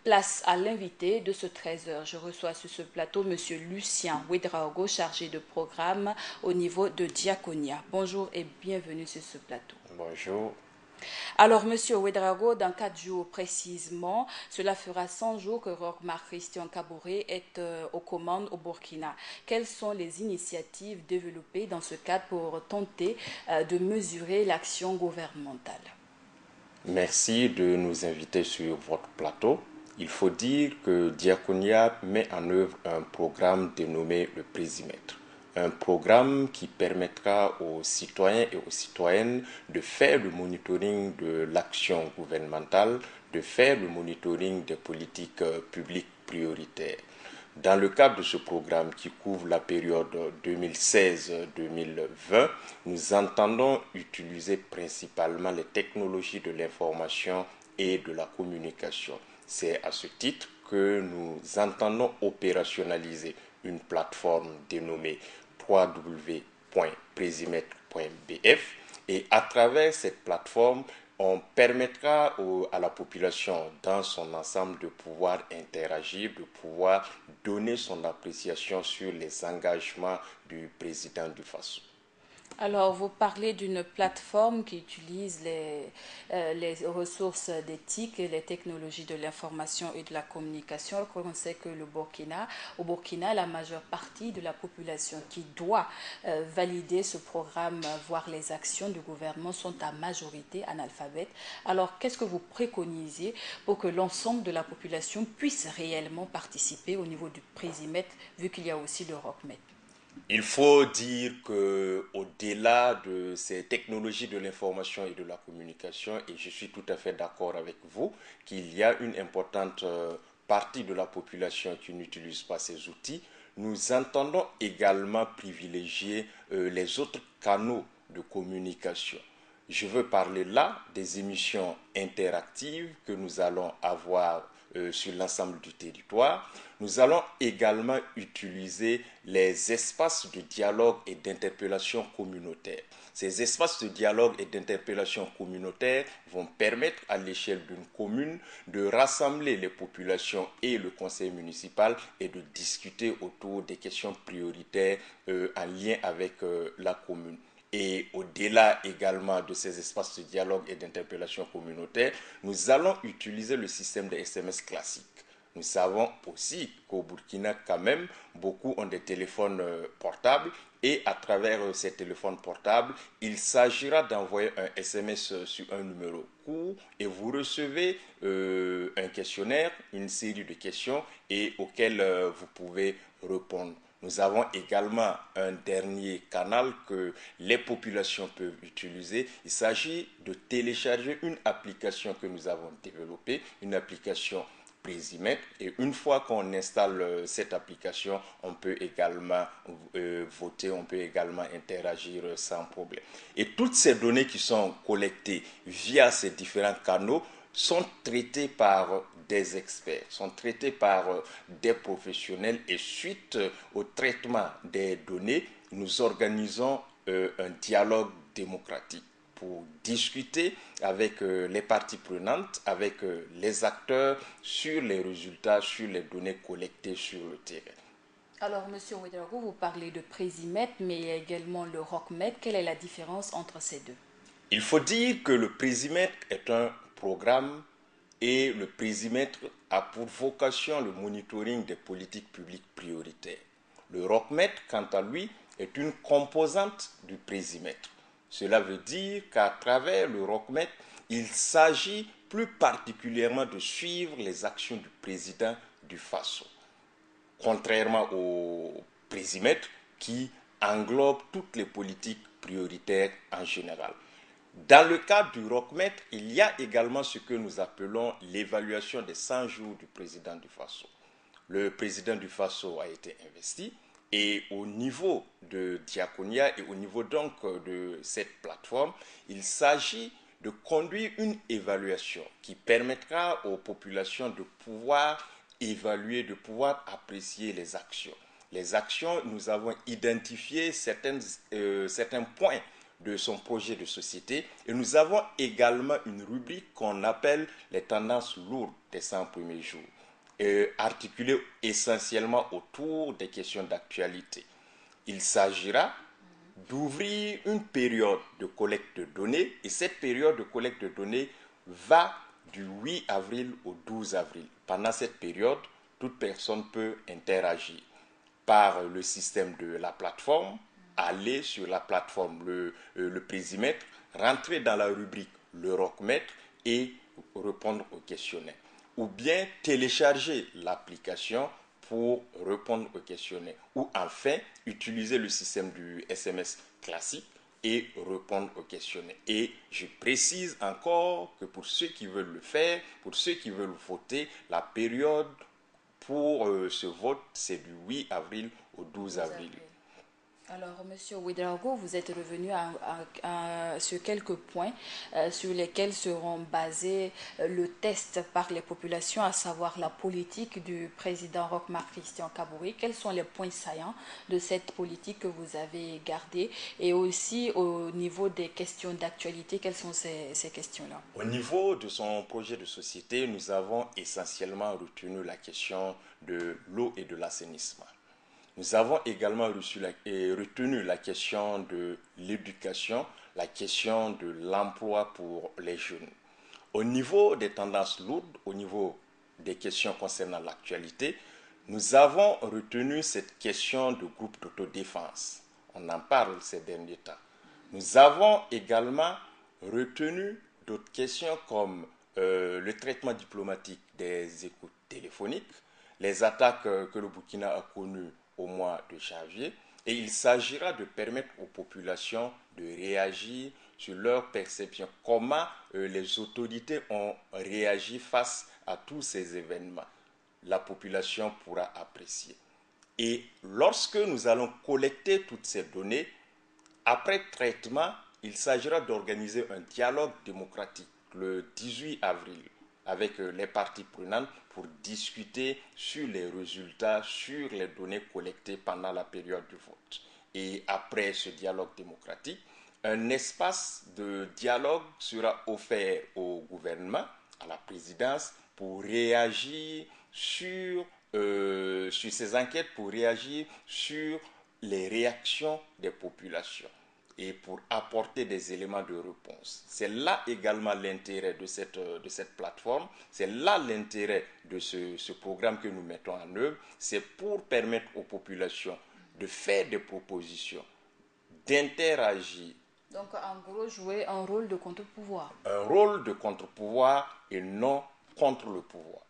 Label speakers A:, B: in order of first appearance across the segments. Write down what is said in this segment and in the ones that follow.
A: Place à l'invité de ce 13h. Je reçois sur ce plateau M. Lucien Ouedraogo, chargé de programme au niveau de Diaconia. Bonjour et bienvenue sur ce plateau.
B: Bonjour.
A: Alors, Monsieur Ouedraogo, dans 4 jours précisément, cela fera 100 jours que Roch-Marc Christian Kaboré est aux commandes au Burkina. Quelles sont les initiatives développées dans ce cadre pour tenter de mesurer l'action gouvernementale?
B: Merci de nous inviter sur votre plateau. Il faut dire que Diaconia met en œuvre un programme dénommé le Présimètre. Un programme qui permettra aux citoyens et aux citoyennes de faire le monitoring de l'action gouvernementale, de faire le monitoring des politiques publiques prioritaires. Dans le cadre de ce programme qui couvre la période 2016-2020, nous entendons utiliser principalement les technologies de l'information et de la communication. C'est à ce titre que nous entendons opérationnaliser une plateforme dénommée www.presimetre.bf et à travers cette plateforme, on permettra à la population dans son ensemble de pouvoir interagir, de pouvoir donner son appréciation sur les engagements du président du FASO.
A: Alors, vous parlez d'une plateforme qui utilise les ressources d'éthique et les technologies de l'information et de la communication. On sait que au Burkina, la majeure partie de la population qui doit valider ce programme, voire les actions du gouvernement, sont à majorité analphabètes. Alors, qu'est-ce que vous préconisez pour que l'ensemble de la population puisse réellement participer au niveau du Présimètre, vu qu'il y a aussi le ROCMET?
B: Il faut dire que au-delà de ces technologies de l'information et de la communication, et je suis tout à fait d'accord avec vous, qu'il y a une importante partie de la population qui n'utilise pas ces outils, nous entendons également privilégier les autres canaux de communication. Je veux parler là des émissions interactives que nous allons avoir sur l'ensemble du territoire. Nous allons également utiliser les espaces de dialogue et d'interpellation communautaire. Ces espaces de dialogue et d'interpellation communautaire vont permettre à l'échelle d'une commune de rassembler les populations et le conseil municipal et de discuter autour des questions prioritaires en lien avec la commune. Et au-delà également de ces espaces de dialogue et d'interpellation communautaire, nous allons utiliser le système des SMS classiques. Nous savons aussi qu'au Burkina, quand même, beaucoup ont des téléphones portables et à travers ces téléphones portables, il s'agira d'envoyer un SMS sur un numéro court et vous recevez un questionnaire, une série de questions et auxquelles vous pouvez répondre. Nous avons également un dernier canal que les populations peuvent utiliser. Il s'agit de télécharger une application que nous avons développée, une application Présimètre. Et une fois qu'on installe cette application, on peut également voter, on peut également interagir sans problème. Et toutes ces données qui sont collectées via ces différents canaux sont traitées par des experts, sont traités par des professionnels et suite au traitement des données, nous organisons un dialogue démocratique pour discuter avec les parties prenantes, avec les acteurs sur les résultats, sur les données collectées sur le terrain.
A: Alors, Monsieur Ouedraogo, vous parlez de Présimètre, mais il y a également le ROCMET. Quelle est la différence entre ces deux?
B: Il faut dire que le Présimètre est un programme et le Présimètre a pour vocation le monitoring des politiques publiques prioritaires. Le ROCMET, quant à lui, est une composante du Présimètre. Cela veut dire qu'à travers le ROCMET, il s'agit plus particulièrement de suivre les actions du président du FASO, contrairement au Présimètre qui englobe toutes les politiques prioritaires en général. Dans le cadre du ROCMET, il y a également ce que nous appelons l'évaluation des 100 jours du président du FASO. Le président du FASO a été investi et au niveau de Diaconia et au niveau donc de cette plateforme, il s'agit de conduire une évaluation qui permettra aux populations de pouvoir évaluer, de pouvoir apprécier les actions. Les actions, nous avons identifié certains points de son projet de société. Et nous avons également une rubrique qu'on appelle les tendances lourdes des 100 premiers jours, articulée essentiellement autour des questions d'actualité. Il s'agira d'ouvrir une période de collecte de données, et cette période de collecte de données va du 8 avril au 12 avril. Pendant cette période, toute personne peut interagir par le système de la plateforme, aller sur la plateforme, le Présimètre, rentrer dans la rubrique le Rockmètre et répondre au questionnaire. Ou bien télécharger l'application pour répondre au questionnaire. Ou enfin, utiliser le système du SMS classique et répondre au questionnaire. Et je précise encore que pour ceux qui veulent le faire, pour ceux qui veulent voter, la période pour ce vote, c'est du 8 avril au 12 avril.
A: Alors, Monsieur Ouedraogo, vous êtes revenu sur quelques points sur lesquels seront basés le test par les populations, à savoir la politique du président Roch-Marc Christian Kabore. Quels sont les points saillants de cette politique que vous avez gardée, et aussi au niveau des questions d'actualité, quelles sont ces questions-là?
B: Au niveau de son projet de société, nous avons essentiellement retenu la question de l'eau et de l'assainissement. Nous avons également retenu la question de l'éducation, la question de l'emploi pour les jeunes. Au niveau des tendances lourdes, au niveau des questions concernant l'actualité, nous avons retenu cette question de groupe d'autodéfense. On en parle ces derniers temps. Nous avons également retenu d'autres questions comme le traitement diplomatique des écoutes téléphoniques, les attaques que le Burkina a connues au mois de janvier, et il s'agira de permettre aux populations de réagir sur leur perception, comment les autorités ont réagi face à tous ces événements. La population pourra apprécier. Et lorsque nous allons collecter toutes ces données, après traitement, il s'agira d'organiser un dialogue démocratique le 18 avril avec les parties prenantes pour discuter sur les résultats, sur les données collectées pendant la période du vote. Et après ce dialogue démocratique, un espace de dialogue sera offert au gouvernement, à la présidence, pour réagir sur ces enquêtes, pour réagir sur les réactions des populations et pour apporter des éléments de réponse. C'est là également l'intérêt de cette plateforme, c'est là l'intérêt de ce programme que nous mettons en œuvre, c'est pour permettre aux populations de faire des propositions, d'interagir.
A: Donc, en gros, jouer un rôle de contre-pouvoir.
B: Un rôle de contre-pouvoir et non contre le pouvoir.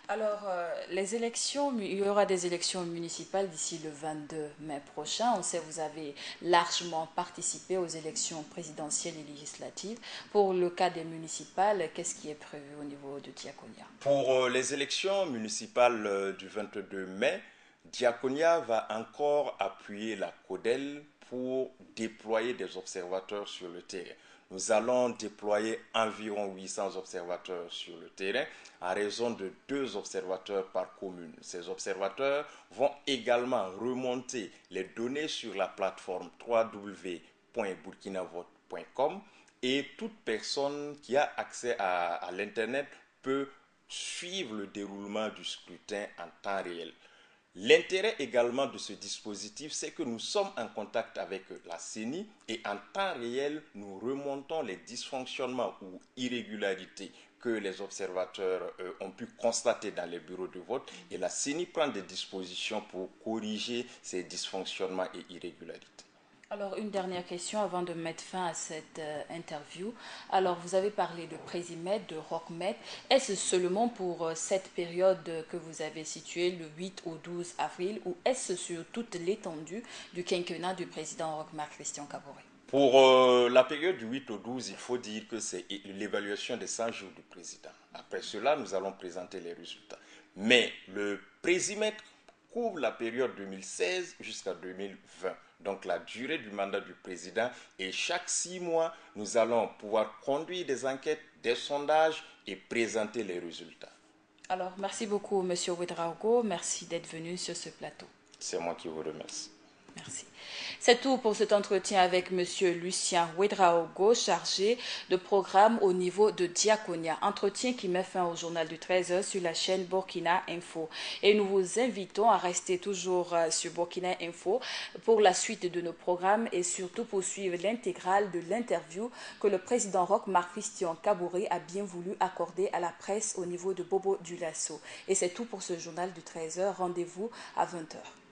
A: Alors, les élections, il y aura des élections municipales d'ici le 22 mai prochain. On sait que vous avez largement participé aux élections présidentielles et législatives. Pour le cas des municipales, qu'est-ce qui est prévu au niveau de Diakonia?
B: Pour les élections municipales du 22 mai, Diakonia va encore appuyer la CODEL pour déployer des observateurs sur le terrain. Nous allons déployer environ 800 observateurs sur le terrain à raison de 2 observateurs par commune. Ces observateurs vont également remonter les données sur la plateforme www.burkinavote.com et toute personne qui a accès à l'Internet peut suivre le déroulement du scrutin en temps réel. L'intérêt également de ce dispositif, c'est que nous sommes en contact avec la CENI et en temps réel, nous remontons les dysfonctionnements ou irrégularités que les observateurs ont pu constater dans les bureaux de vote, et la CENI prend des dispositions pour corriger ces dysfonctionnements et irrégularités.
A: Alors, une dernière question avant de mettre fin à cette interview. Alors, vous avez parlé de Présimètre, de Rockmètre. Est-ce seulement pour cette période que vous avez située, le 8 au 12 avril, ou est-ce sur toute l'étendue du quinquennat du président Roch-Marc Christian Kabore?
B: Pour la période du 8 au 12, il faut dire que c'est l'évaluation des 100 jours du président. Après cela, nous allons présenter les résultats. Mais le Présimètre couvre la période 2016 jusqu'à 2020. Donc la durée du mandat du président, et chaque 6 mois, nous allons pouvoir conduire des enquêtes, des sondages et présenter les résultats.
A: Alors, merci beaucoup, Monsieur Ouedraogo. Merci d'être venu sur ce plateau.
B: C'est moi qui vous remercie.
A: Merci. C'est tout pour cet entretien avec M. Lucien Ouedraogo, chargé de programme au niveau de Diaconia. Entretien qui met fin au journal du 13h sur la chaîne Burkina Info. Et nous vous invitons à rester toujours sur Burkina Info pour la suite de nos programmes et surtout pour suivre l'intégrale de l'interview que le président Roch Marc Christian Kaboré a bien voulu accorder à la presse au niveau de Bobo Dioulasso. Et c'est tout pour ce journal du 13h. Rendez-vous à 20h.